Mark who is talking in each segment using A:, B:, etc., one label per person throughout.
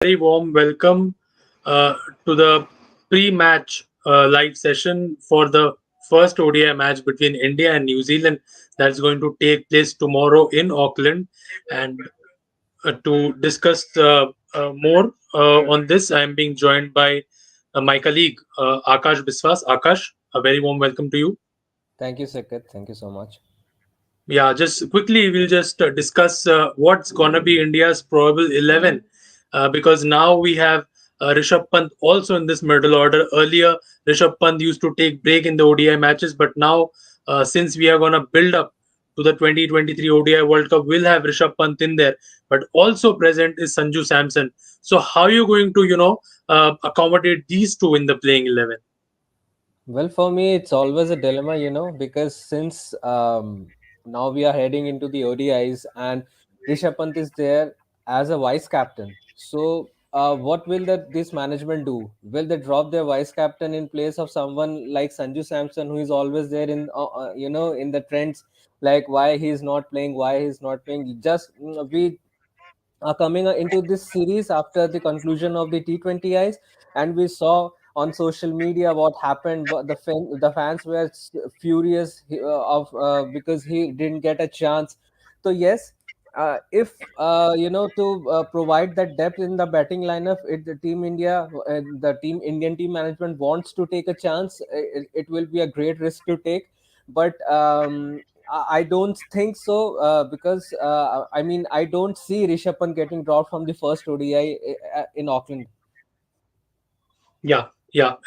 A: very warm welcome to the pre-match live session for the first ODI match between India and New Zealand that's going to take place tomorrow in Auckland. And to discuss more on this, I am being joined by my colleague Akash Biswas. Akash, a very warm welcome to you.
B: Thank you, Saket. Thank you so much.
A: Yeah, just quickly, we'll just discuss what's gonna be India's probable 11, because now we have Rishabh Pant also in this middle order. Earlier, Rishabh Pant used to take break in the ODI matches, but now since we are gonna build up to the 2023 ODI World Cup, we'll have Rishabh Pant in there, but also present is Sanju Samson. So how are you going to accommodate these two in the playing 11?
B: Well, for me, it's always a dilemma, because since now we are heading into the ODIs and Rishabh Pant is there as a vice captain. So, what will this management do? Will they drop their vice captain in place of someone like Sanju Samson, who is always there in the trends, like why he's not playing, why he's not playing? We are coming into this series after the conclusion of the T20Is, and we saw on social media what happened. The fans were furious because he didn't get a chance. So yes, if to provide that depth in the batting lineup, the team India, the team Indian team management wants to take a chance. It will be a great risk to take, but I don't think so, because I mean, I don't see Rishabh Pant getting dropped from the first ODI in Auckland.
A: Yeah,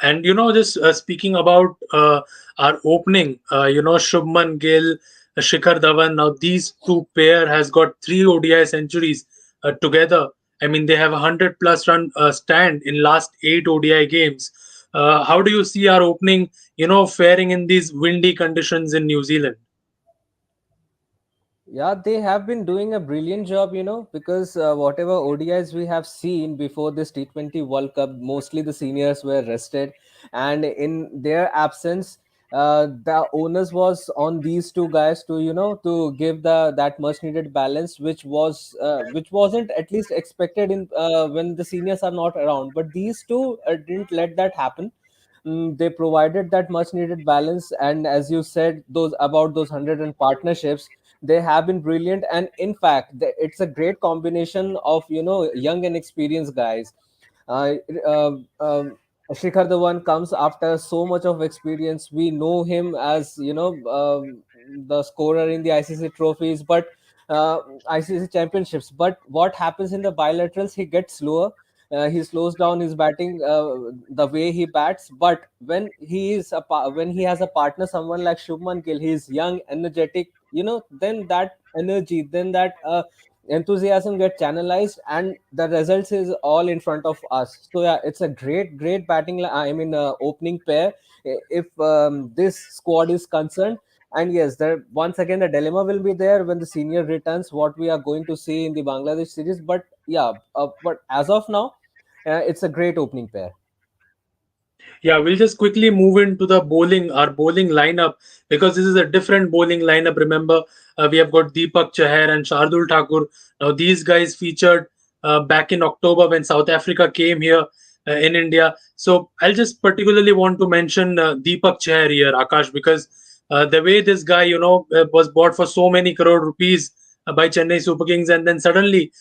A: and just speaking about our opening, Shubman Gill, Shikhar Dhawan. Now these two pair has got three ODI centuries together. I mean, they have a 100 plus run stand in last 8 ODI games. How do you see our opening, faring in these windy conditions in New Zealand?
B: Yeah, they have been doing a brilliant job, because whatever ODIs we have seen before this T20 World Cup, mostly the seniors were rested, and in their absence, the onus was on these two guys to to give that much needed balance, which wasn't at least expected in when the seniors are not around. But these two didn't let that happen. They provided that much needed balance, and as you said, those 100 and partnerships, they have been brilliant. And in fact, it's a great combination of young and experienced guys. uh, uh, um, Shikhar Dhawan comes after so much of experience. We know him as the scorer in the ICC trophies, but uh, ICC championships. But what happens in the bilaterals? He gets slower. He slows down his batting, the way he bats. But when he has a partner, someone like Shubman Gill, he's young, energetic. Then that energy, then that enthusiasm get channelized, and the results is all in front of us. So yeah, it's a great I mean, opening pair, if this squad is concerned. And yes, there once again the dilemma will be there when the senior returns, what we are going to see in the Bangladesh series. But yeah, but as of now, it's a great opening pair.
A: Yeah, we'll just quickly move into the our bowling lineup, because this is a different bowling lineup. Remember, we have got Deepak Chahar and Shardul Thakur. Now, these guys featured back in October when South Africa came here in India. So, I'll just particularly want to mention Deepak Chahar here, Akash, because the way this guy, was bought for so many crore rupees by Chennai Super Kings, and then suddenly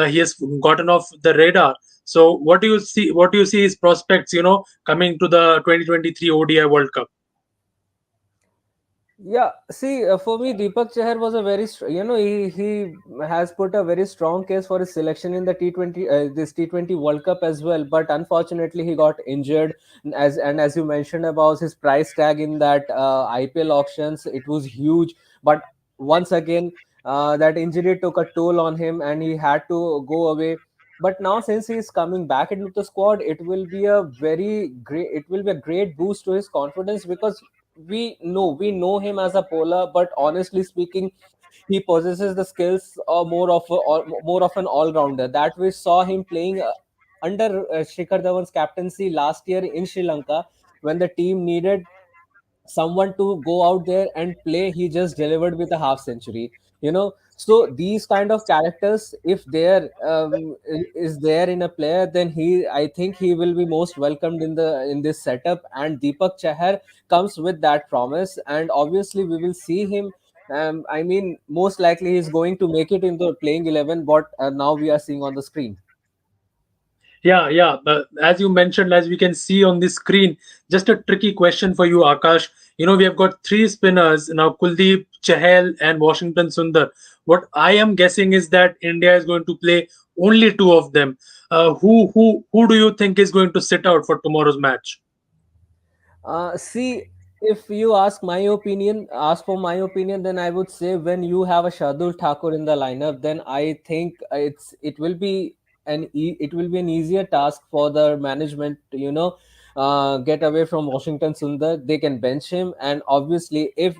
A: he has gotten off the radar. So, what do you see? What do you see his prospects? Coming to the 2023 ODI World Cup.
B: Yeah, see, for me, Deepak Chahar was a he has put a very strong case for his selection in the T20 this T20 World Cup as well. But unfortunately, he got injured. As you mentioned about his price tag in that IPL auctions, it was huge. But once again, that injury took a toll on him, and he had to go away. But now, since he is coming back into the squad, it will be a very great. It will be a great boost to his confidence, because we know him as a bowler, but honestly speaking, he possesses the skills more of an all-rounder that we saw him playing under Shikhar Dhawan's captaincy last year in Sri Lanka. When the team needed someone to go out there and play, he just delivered with a half century. So these kind of characters, if there is there in a player, then I think he will be most welcomed in this setup. And Deepak Chahar comes with that promise, and obviously we will see him. I mean, most likely he's going to make it in the playing 11 what now we are seeing on the screen.
A: Yeah, yeah. As you mentioned, as we can see on the screen, just a tricky question for you, Akash. We have got three spinners now: Kuldeep, Chahal, and Washington Sundar. What I am guessing is that India is going to play only two of them. Who do you think is going to sit out for tomorrow's match?
B: See, if you ask for my opinion, then I would say when you have a Shardul Thakur in the lineup, then I think it will be it will be an easier task for the management to, get away from Washington Sundar. They can bench him, and obviously, if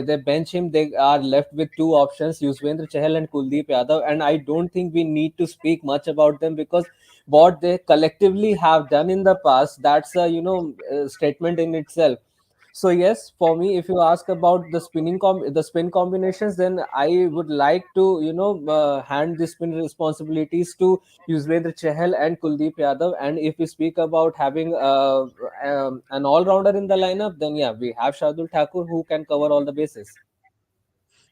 B: they bench him, they are left with two options: Yuzvendra Chahal and Kuldeep Yadav. And I don't think we need to speak much about them, because what they collectively have done in the past, that's a statement in itself. So yes, for me, if you ask about the spin combinations, then I would like to hand the spin responsibilities to Yuzvendra Chahal and Kuldeep Yadav. And if we speak about having an all-rounder in the lineup, then yeah, we have Shardul Thakur, who can cover all the bases.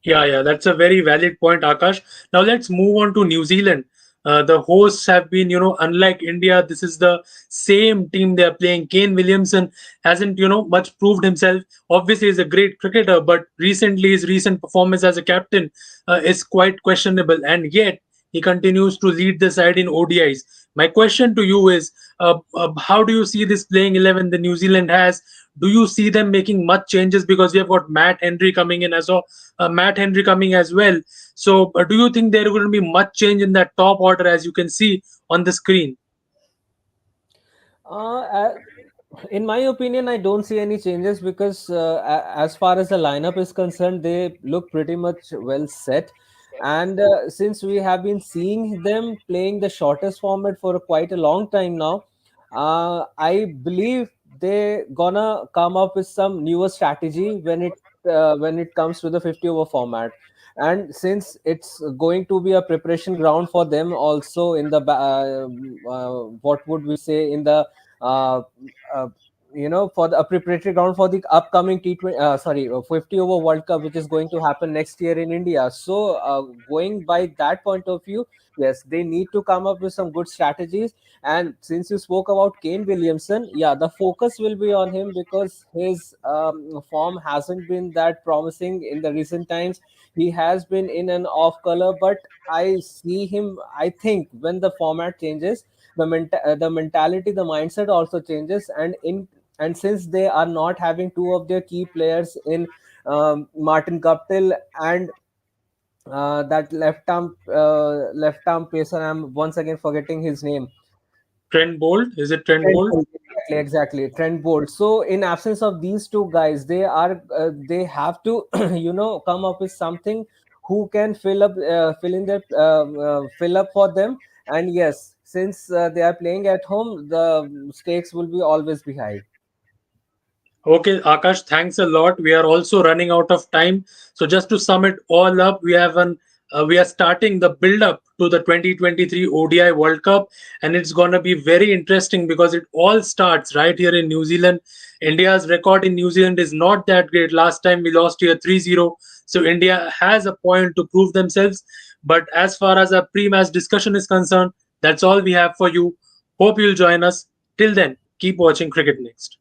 A: Yeah, yeah, that's a very valid point, Akash. Now let's move on to New Zealand. The hosts have been, unlike India, this is the same team they are playing. Kane Williamson hasn't, much proved himself. Obviously, he's a great cricketer, but recently his recent performance as a captain is quite questionable, and yet he continues to lead the side in ODIs. My question to you is, how do you see this playing 11 the New Zealand has? Do you see them making much changes, because we have got Matt Henry coming as well? So, do you think there will be much change in that top order, as you can see on the screen?
B: Uh, uh, in my opinion, I don't see any changes, because as far as the lineup is concerned, they look pretty much well set. And since we have been seeing them playing the shortest format for quite a long time now, I believe they gonna come up with some newer strategy when it comes to the 50 over format. And since it's going to be a preparation ground for them also in the what would we say, in the uh, uh, for the a preparatory ground for the upcoming T20 50 over World Cup, which is going to happen next year in India. So going by that point of view, yes, they need to come up with some good strategies. And since you spoke about Kane Williamson, yeah, the focus will be on him, because his form hasn't been that promising in the recent times. He has been in and off color, but I see him. I think when the format changes, the mentality, the mindset also changes. And since they are not having two of their key players in Martin Guptill and that left arm pacer, I'm once again forgetting his name.
A: Trent Bolt? Is it Trent
B: Trent
A: Bolt?
B: Bolt, exactly, Trent Bolt. So in absence of these two guys, they have to come up with something who can fill up for them. And yes, since they are playing at home, the stakes will be always be high.
A: Okay, Akash, thanks a lot. We are also running out of time. So just to sum it all up, we are starting the build up to the 2023 ODI World Cup, and it's going to be very interesting because it all starts right here in New Zealand. India's record in New Zealand is not that great. Last time we lost here 3-0. So India has a point to prove themselves. But as far as our pre-match discussion is concerned, that's all we have for you. Hope you'll join us. Till then, keep watching Cricket Next.